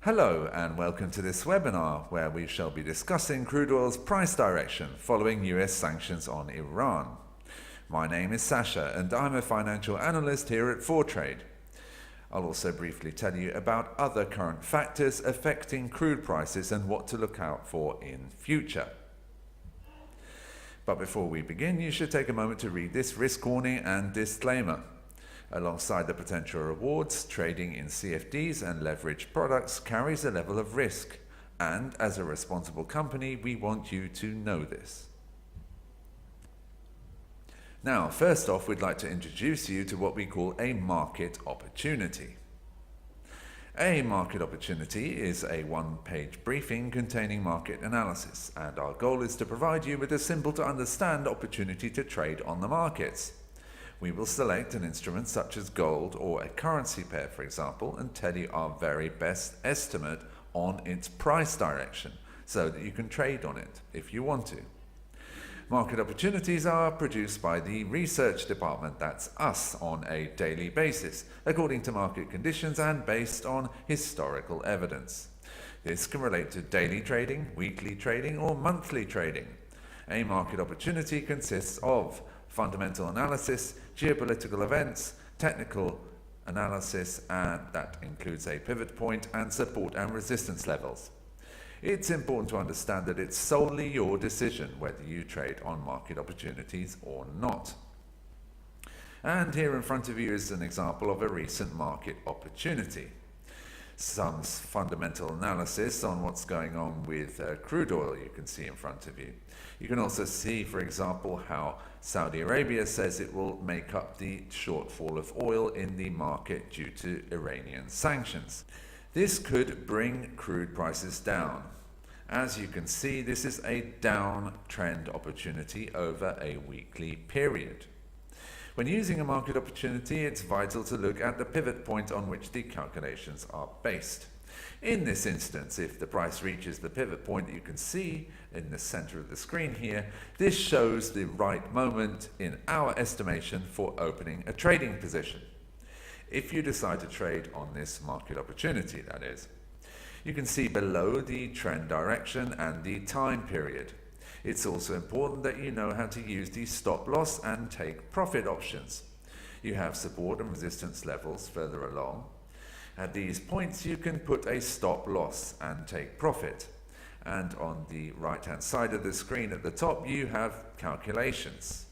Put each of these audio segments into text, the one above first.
Hello and welcome to this webinar where we shall be discussing crude oil's price direction following US sanctions on Iran. My name is Sasha and I'm a financial analyst here at 4Trade. I'll also briefly tell you about other current factors affecting crude prices and what to look out for in future. But before we begin, you should take a moment to read this risk warning and disclaimer. Alongside the potential rewards, trading in CFDs and leveraged products carries a level of risk, and as a responsible company, we want you to know this. Now, first off, we'd like to introduce you to what we call a market opportunity. A market opportunity is a one-page briefing containing market analysis, and our goal is to provide you with a simple to understand opportunity to trade on the markets. We will select an instrument such as gold or a currency pair, for example, and tell you our very best estimate on its price direction so that you can trade on it if you want to. Market opportunities are produced by the research department, that's us, on a daily basis, according to market conditions and based on historical evidence. This can relate to daily trading, weekly trading, or monthly trading. A market opportunity consists of fundamental analysis, geopolitical events, technical analysis, and that includes a pivot point and support and resistance levels. It's important to understand that it's solely your decision whether you trade on market opportunities or not. And here in front of you is an example of a recent market opportunity. Some fundamental analysis on what's going on with crude oil you can see in front of you. You can also see, for example, how Saudi Arabia says it will make up the shortfall of oil in the market due to Iranian sanctions. This could bring crude prices down. As you can see, this is a downtrend opportunity over a weekly period. When using a market opportunity, it's vital to look at the pivot point on which the calculations are based. In this instance, if the price reaches the pivot point that you can see in the center of the screen here, this shows the right moment in our estimation for opening a trading position. If you decide to trade on this market opportunity, that is. You can see below the trend direction and the time period. It's also important that you know how to use the stop loss and take profit options. You have support and resistance levels further along. At these points you can put a stop loss and take profit. And on the right hand side of the screen at the top you have calculations.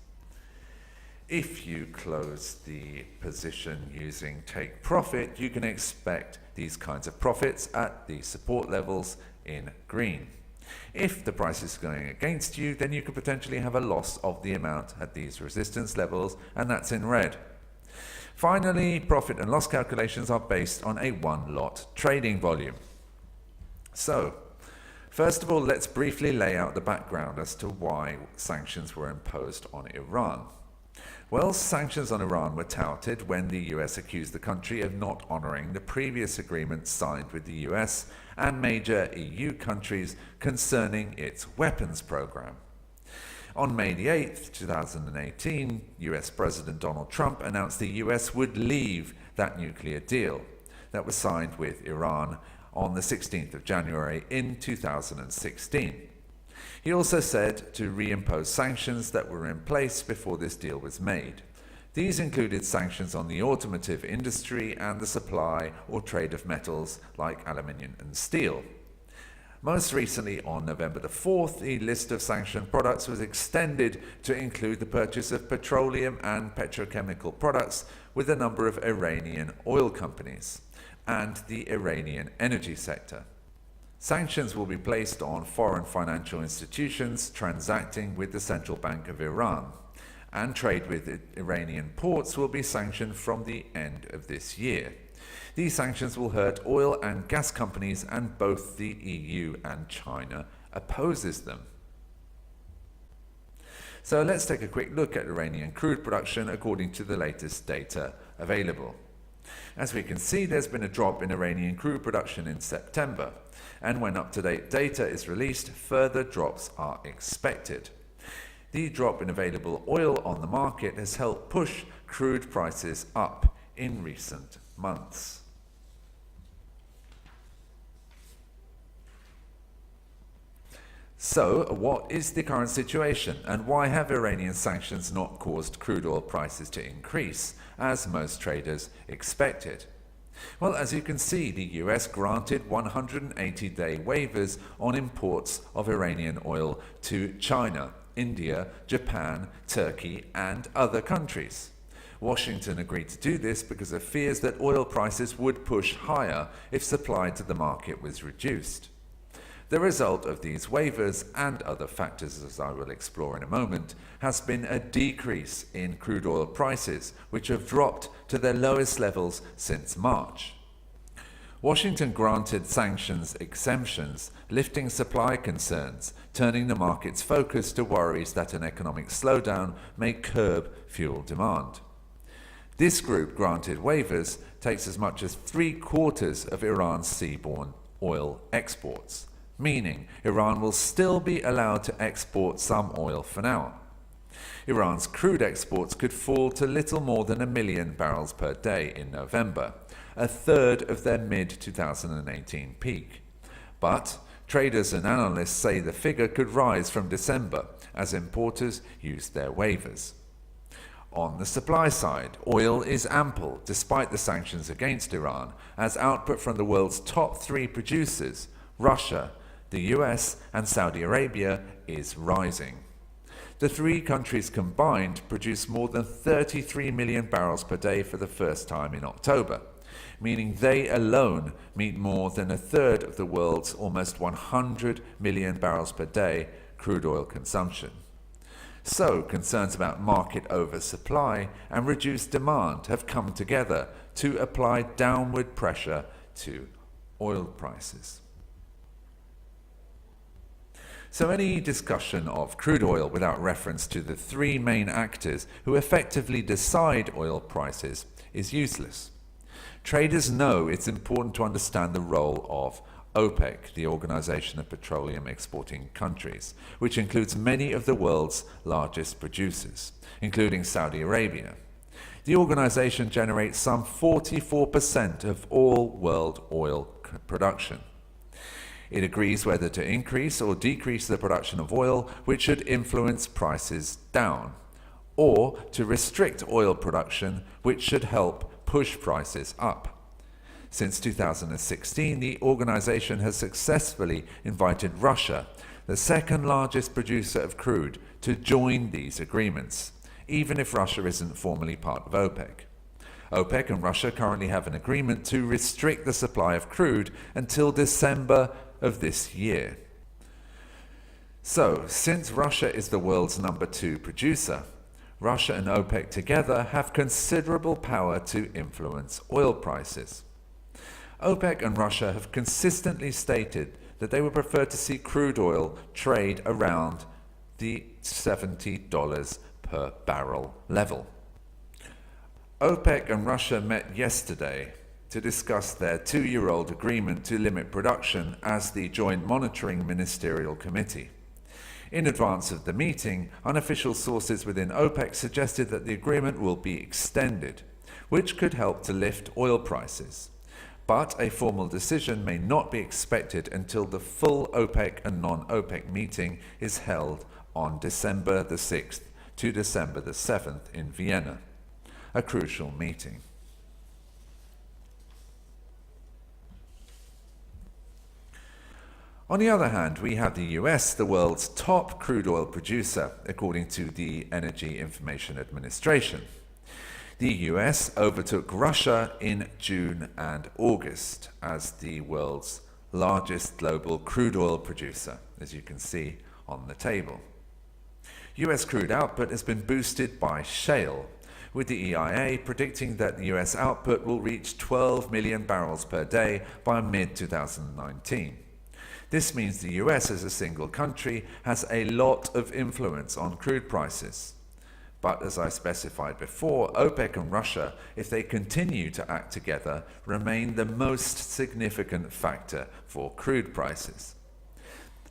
If you close the position using take profit, you can expect these kinds of profits at the support levels in green. If the price is going against you, then you could potentially have a loss of the amount at these resistance levels, and that's in red. Finally, profit and loss calculations are based on a one-lot trading volume. So, first of all, let's briefly lay out the background as to why sanctions were imposed on Iran. Well, sanctions on Iran were touted when the US accused the country of not honoring the previous agreement signed with the US and major EU countries concerning its weapons program. On May the 8th, 2018, US President Donald Trump announced the US would leave that nuclear deal that was signed with Iran on the 16th of January in 2016. He also said to reimpose sanctions that were in place before this deal was made. These included sanctions on the automotive industry and the supply or trade of metals like aluminium and steel. Most recently, on November the 4th, the list of sanctioned products was extended to include the purchase of petroleum and petrochemical products with a number of Iranian oil companies and the Iranian energy sector. Sanctions will be placed on foreign financial institutions transacting with the Central Bank of Iran, and trade with Iranian ports will be sanctioned from the end of this year. These sanctions will hurt oil and gas companies, and both the EU and China opposes them. So let's take a quick look at Iranian crude production according to the latest data available. As we can see, there's been a drop in Iranian crude production in September, and when up-to-date data is released, further drops are expected. The drop in available oil on the market has helped push crude prices up in recent months. So, what is the current situation, and why have Iranian sanctions not caused crude oil prices to increase, as most traders expected? Well, as you can see, the US granted 180-day waivers on imports of Iranian oil to China, India, Japan, Turkey, and other countries. Washington agreed to do this because of fears that oil prices would push higher if supply to the market was reduced. The result of these waivers and other factors, as I will explore in a moment, has been a decrease in crude oil prices, which have dropped to their lowest levels since March. Washington granted sanctions exemptions, lifting supply concerns, turning the market's focus to worries that an economic slowdown may curb fuel demand. This group granted waivers takes as much as 3/4 of Iran's seaborne oil exports, meaning Iran will still be allowed to export some oil for now. Iran's crude exports could fall to little more than 1 million barrels per day in November, a third of their mid-2018 peak. But traders and analysts say the figure could rise from December as importers used their waivers. On the supply side, oil is ample despite the sanctions against Iran, as output from the world's top 3 producers, Russia, the US, and Saudi Arabia, is rising. The 3 countries combined produce more than 33 million barrels per day for the first time in October, meaning they alone meet more than a third of the world's almost 100 million barrels per day crude oil consumption. So, concerns about market oversupply and reduced demand have come together to apply downward pressure to oil prices. So any discussion of crude oil without reference to the 3 main actors who effectively decide oil prices is useless. Traders know it's important to understand the role of OPEC, the Organization of Petroleum Exporting Countries, which includes many of the world's largest producers, including Saudi Arabia. The organization generates some 44% of all world oil production. It agrees whether to increase or decrease the production of oil, which should influence prices down, or to restrict oil production, which should help push prices up. Since 2016, the organization has successfully invited Russia, the second largest producer of crude, to join these agreements, even if Russia isn't formally part of OPEC. OPEC and Russia currently have an agreement to restrict the supply of crude until December of this year. So, since Russia is the world's number 2 producer, Russia and OPEC together have considerable power to influence oil prices. OPEC and Russia have consistently stated that they would prefer to see crude oil trade around the $70 per barrel level. OPEC and Russia met yesterday to discuss their 2-year-old agreement to limit production as the Joint Monitoring Ministerial Committee. In advance of the meeting, unofficial sources within OPEC suggested that the agreement will be extended, which could help to lift oil prices. But a formal decision may not be expected until the full OPEC and non-OPEC meeting is held on December the 6th to December the 7th in Vienna, a crucial meeting. On the other hand, we have the US, the world's top crude oil producer, according to the Energy Information Administration. The US overtook Russia in June and August as the world's largest global crude oil producer, as you can see on the table. US crude output has been boosted by shale, with the EIA predicting that the US output will reach 12 million barrels per day by mid-2019. This means the US as a single country has a lot of influence on crude prices. But as I specified before, OPEC and Russia, if they continue to act together, remain the most significant factor for crude prices.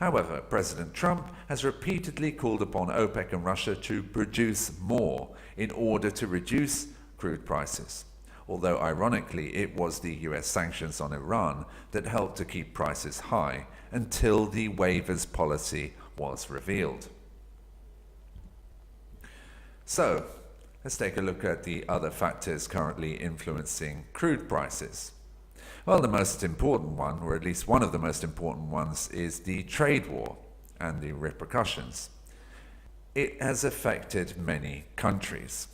However, President Trump has repeatedly called upon OPEC and Russia to produce more in order to reduce crude prices. Although ironically, it was the US sanctions on Iran that helped to keep prices high until the waivers policy was revealed. So, let's take a look at the other factors currently influencing crude prices. Well, the most important one, or at least one of the most important ones, is the trade war and the repercussions. It has affected many countries.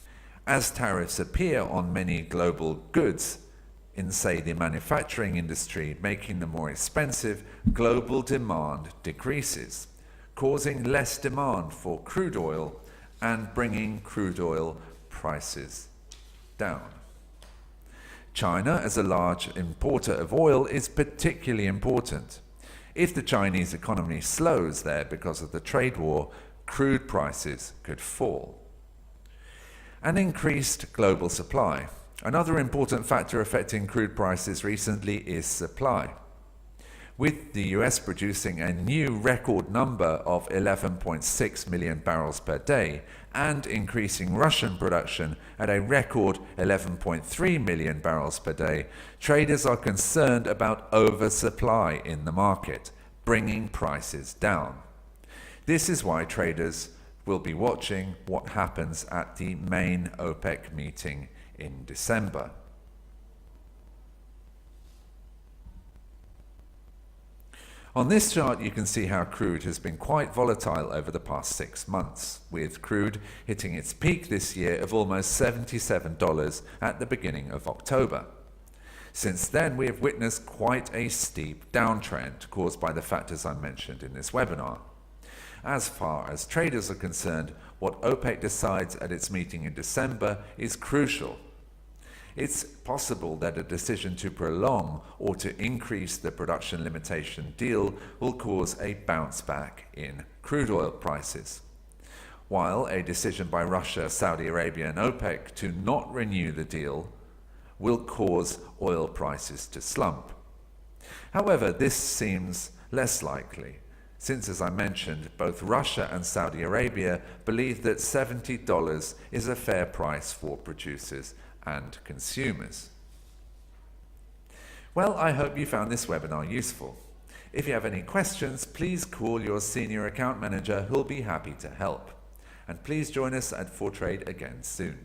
As tariffs appear on many global goods, in say the manufacturing industry, making them more expensive, global demand decreases, causing less demand for crude oil and bringing crude oil prices down. China, as a large importer of oil, is particularly important. If the Chinese economy slows there because of the trade war, crude prices could fall. An increased global supply. Another important factor affecting crude prices recently is supply. With the US producing a new record number of 11.6 million barrels per day and increasing Russian production at a record 11.3 million barrels per day, traders are concerned about oversupply in the market, bringing prices down. This is why traders will be watching what happens at the main OPEC meeting in December. On this chart, you can see how crude has been quite volatile over the past 6 months, with crude hitting its peak this year of almost $77 at the beginning of October. Since then, we have witnessed quite a steep downtrend caused by the factors I mentioned in this webinar. As far as traders are concerned, what OPEC decides at its meeting in December is crucial. It's possible that a decision to prolong or to increase the production limitation deal will cause a bounce back in crude oil prices, while a decision by Russia, Saudi Arabia and OPEC to not renew the deal will cause oil prices to slump. However, this seems less likely, since, as I mentioned, both Russia and Saudi Arabia believe that $70 is a fair price for producers and consumers. Well, I hope you found this webinar useful. If you have any questions, please call your senior account manager who'll be happy to help. And please join us at 4Trade again soon.